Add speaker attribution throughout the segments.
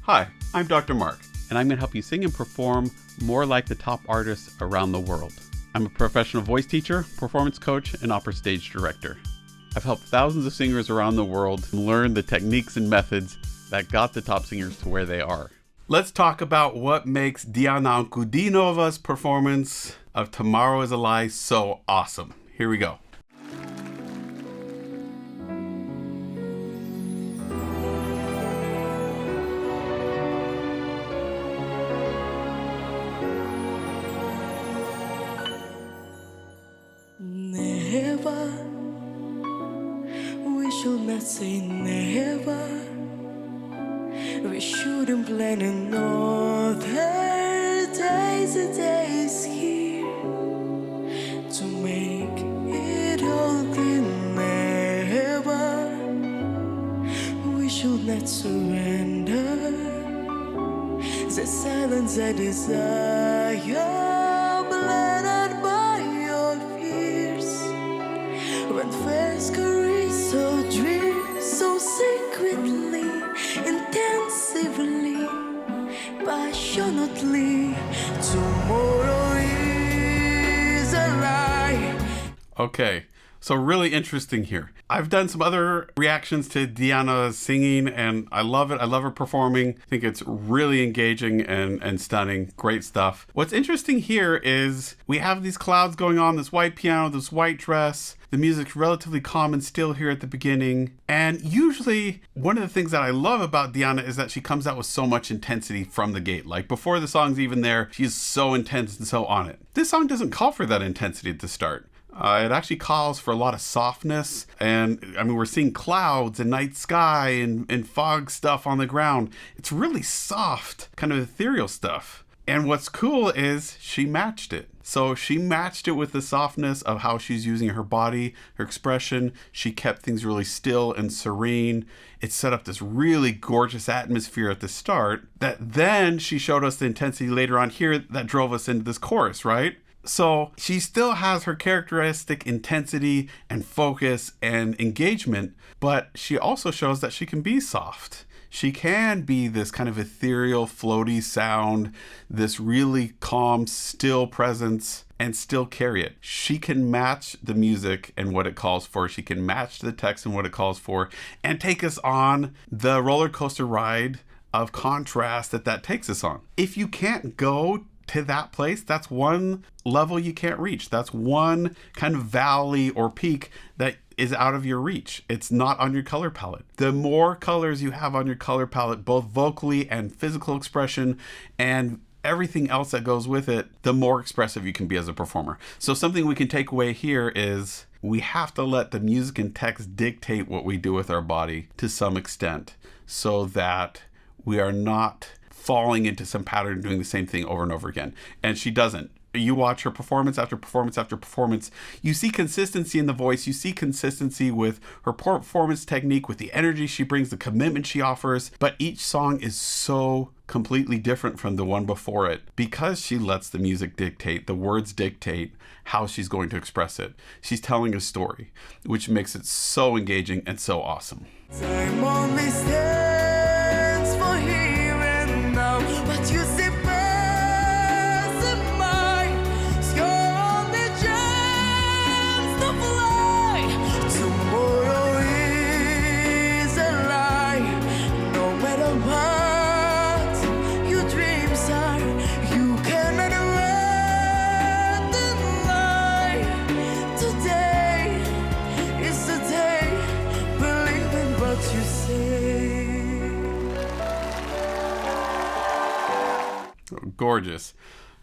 Speaker 1: Hi, I'm Dr. Mark, and I'm going to help you sing and perform more like the top artists around the world. I'm a professional voice teacher, performance coach, and opera stage director. I've helped thousands of singers around the world learn the techniques and methods that got the top singers to where they are. Let's talk about what makes Diana Ankudinova's performance of Tomorrow is a Lie so awesome. Here we go.
Speaker 2: Never, we should not say never. We shouldn't plan another days here to make it all clear. Never, we should not surrender the silence I desire, blinded by your fears. When first caress so dream, so secretly, intensively, passionately, tomorrow is a lie.
Speaker 1: Okay, so really interesting here. I've done some other reactions to Diana's singing, and I love it. I love her performing. I think it's really engaging and stunning. Great stuff. What's interesting here is we have these clouds going on, this white piano, this white dress. The music's relatively calm and still here at the beginning. And usually, one of the things that I love about Diana is that she comes out with so much intensity from the gate. Like before the song's even there, she's so intense and so on it. This song doesn't call for that intensity at the start. It actually calls for a lot of softness, and I mean, we're seeing clouds and night sky and fog stuff on the ground. It's really soft, kind of ethereal stuff. And what's cool is she matched it. So she matched it with the softness of how she's using her body, her expression. She kept things really still and serene. It set up this really gorgeous atmosphere at the start that then she showed us the intensity later on here that drove us into this chorus, right? So she still has her characteristic intensity and focus and engagement, but she also shows that she can be soft. She can be this kind of ethereal, floaty sound, this really calm, still presence, and still carry it. She can match the music and what it calls for. She can match the text and what it calls for, and take us on the roller coaster ride of contrast that takes us on. If you can't go to that place, that's one level you can't reach. That's one kind of valley or peak that is out of your reach. It's not on your color palette. The more colors you have on your color palette, both vocally and physical expression and everything else that goes with it, the more expressive you can be as a performer. So something we can take away here is we have to let the music and text dictate what we do with our body to some extent so that we are not falling into some pattern doing the same thing over and over again. And she doesn't. You watch her performance after performance after performance. You see consistency in the voice. You see consistency with her performance technique, with the energy she brings, the commitment she offers. But each song is so completely different from the one before it because she lets the music dictate, the words dictate how she's going to express it. She's telling a story, which makes it so engaging and so awesome.
Speaker 2: Time only stands for here and now, but you see passing by, score on the chance to fly. Tomorrow is a lie, no matter what your dreams are, you cannot run the lie. Today is the day, believe in what you say.
Speaker 1: Gorgeous.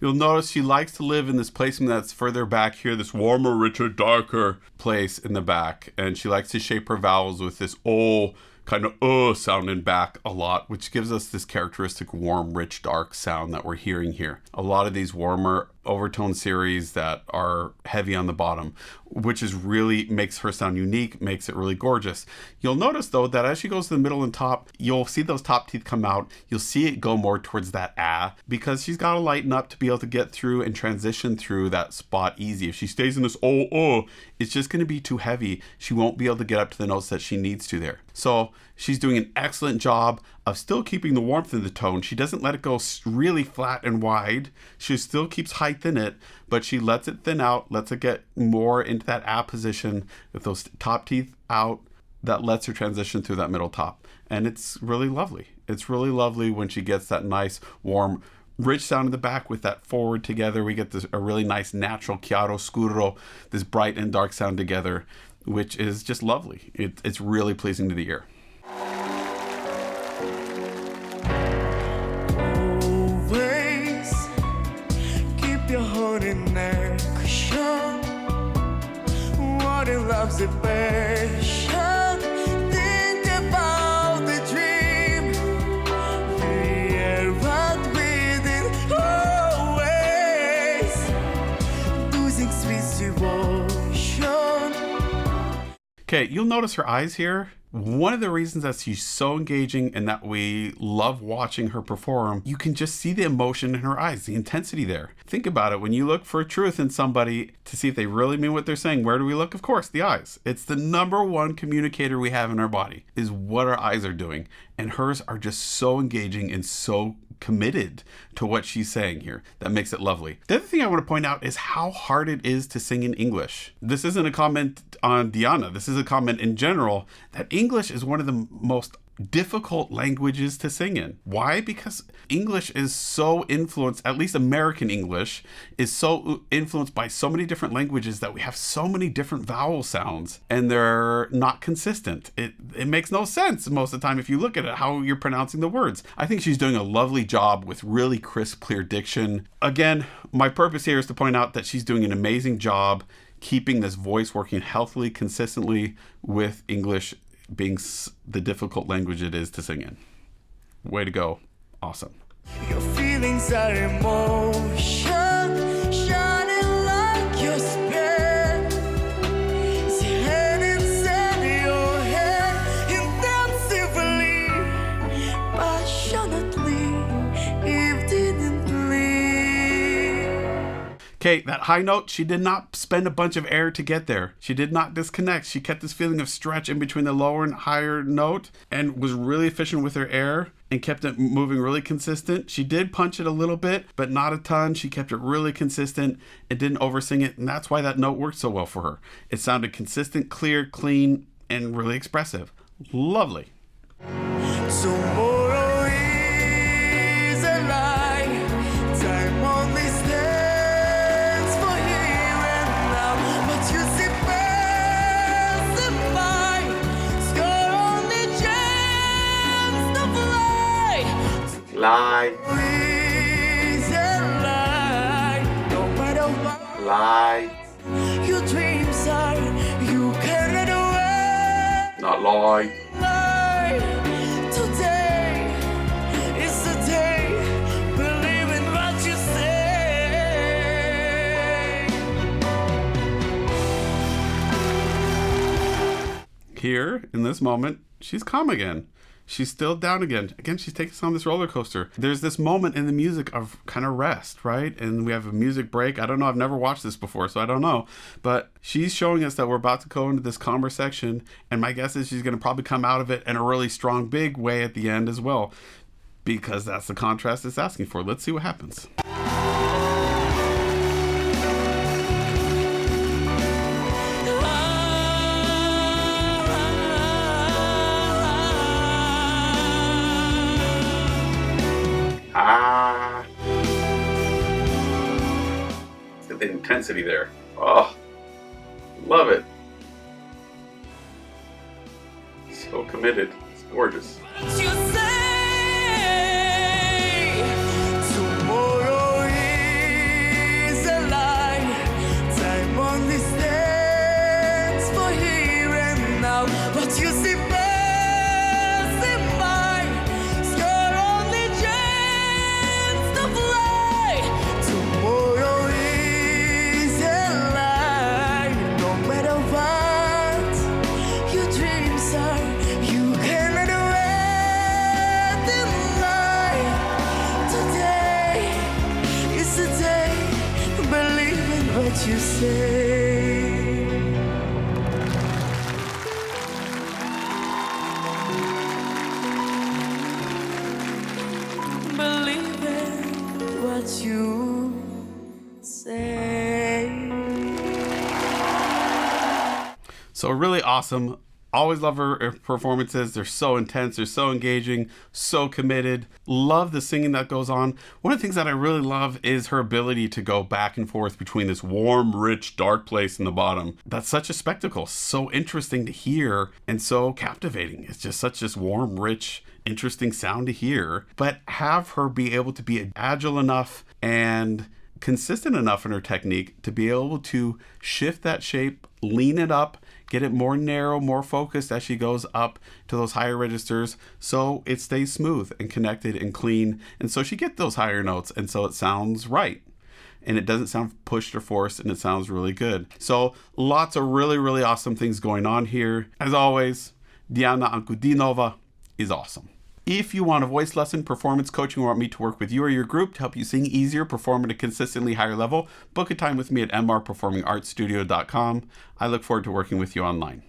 Speaker 1: You'll notice she likes to live in this placement that's further back here, this warmer, richer, darker place in the back. And she likes to shape her vowels with this O kind of sounding back a lot, which gives us this characteristic warm, rich, dark sound that we're hearing here. A lot of these warmer overtone series that are heavy on the bottom, which is really makes her sound unique, makes it really gorgeous. You'll notice though that as she goes to the middle and top, you'll see those top teeth come out. You'll see it go more towards that ah, because she's got to lighten up to be able to get through and transition through that spot easy. If she stays in this it's just going to be too heavy. She won't be able to get up to the notes that she needs to there. So she's doing an excellent job of still keeping the warmth in the tone. She doesn't let it go really flat and wide. She still keeps height in it, but she lets it thin out, lets it get more into that A position with those top teeth out. That lets her transition through that middle top. And it's really lovely. It's really lovely when she gets that nice, warm, rich sound in the back with that forward together. We get a really nice natural chiaro scuro, this bright and dark sound together, which is just lovely. It's really pleasing to the ear.
Speaker 2: Always keep your heart in action. What in love's a passion. Think about the dream. The air out within. Always losing sweet devotion.
Speaker 1: Okay, you'll notice her eyes here. One of the reasons that she's so engaging and that we love watching her perform, you can just see the emotion in her eyes, the intensity there. Think about it. When you look for truth in somebody to see if they really mean what they're saying, where do we look? Of course, the eyes. It's the number one communicator we have in our body, is what our eyes are doing. And hers are just so engaging and so committed to what she's saying here. That makes it lovely. The other thing I want to point out is how hard it is to sing in English. This isn't a comment on Diana. This is a comment in general that English is one of the most difficult languages to sing in. Why? Because English is so influenced, at least American English, is so influenced by so many different languages that we have so many different vowel sounds and they're not consistent. It makes no sense most of the time if you look at it, how you're pronouncing the words. I think she's doing a lovely job with really crisp, clear diction. Again, my purpose here is to point out that she's doing an amazing job keeping this voice working healthily, consistently with English being the difficult language it is to sing in. Way to go. Awesome.
Speaker 2: Your feelings are emotion, shining like your spirit. See head inside your head, intensively, passionately, evidently.
Speaker 1: Okay, that high note, she did not spend a bunch of air to get there. She did not disconnect. She kept this feeling of stretch in between the lower and higher note and was really efficient with her air and kept it moving really consistent. She did punch it a little bit, but not a ton. She kept it really consistent and didn't oversing it, and that's why that note worked so well for her. It sounded consistent, clear, clean, and really expressive. Lovely.
Speaker 2: Tomorrow is a lie. Time only stands for here and now. But you see passing by. Scar only chance to fly.
Speaker 1: Lie.
Speaker 2: Is a lie. No matter what
Speaker 1: Lie.
Speaker 2: your dreams are, you cannot away.
Speaker 1: Not lie.
Speaker 2: Today is the day, believe in what you say.
Speaker 1: Here, in this moment, she's calm again. She's still down again. Again, she's taking us on this roller coaster. There's this moment in the music of kind of rest, right? And we have a music break. I don't know. I've never watched this before, so I don't know. But she's showing us that we're about to go into this calmer section. And my guess is she's going to probably come out of it in a really strong, big way at the end as well. Because that's the contrast it's asking for. Let's see what happens. The intensity there. Oh, love it. So committed. It's gorgeous.
Speaker 2: What you say. Tomorrow is a lie. Time only stands for here and now. But you see passing by. Scar only chance to fly. Tomorrow is a lie. No matter what your dreams are, you cannot wait in life. Today is the day, believe in what you say. what you say.
Speaker 1: So really awesome. Always love her performances. They're so intense. They're so engaging, so committed. Love the singing that goes on. One of the things that I really love is her ability to go back and forth between this warm, rich, dark place in the bottom. That's such a spectacle. So interesting to hear and so captivating. It's just such this warm, rich, interesting sound to hear. But have her be able to be agile enough and consistent enough in her technique to be able to shift that shape, lean it up, get it more narrow, more focused as she goes up to those higher registers so it stays smooth and connected and clean. And so she gets those higher notes and so it sounds right. And it doesn't sound pushed or forced and it sounds really good. So lots of really, really awesome things going on here. As always, Diana Ankudinova is awesome. If you want a voice lesson, performance coaching, or want me to work with you or your group to help you sing easier, perform at a consistently higher level, book a time with me at mrperformingartsstudio.com. I look forward to working with you online.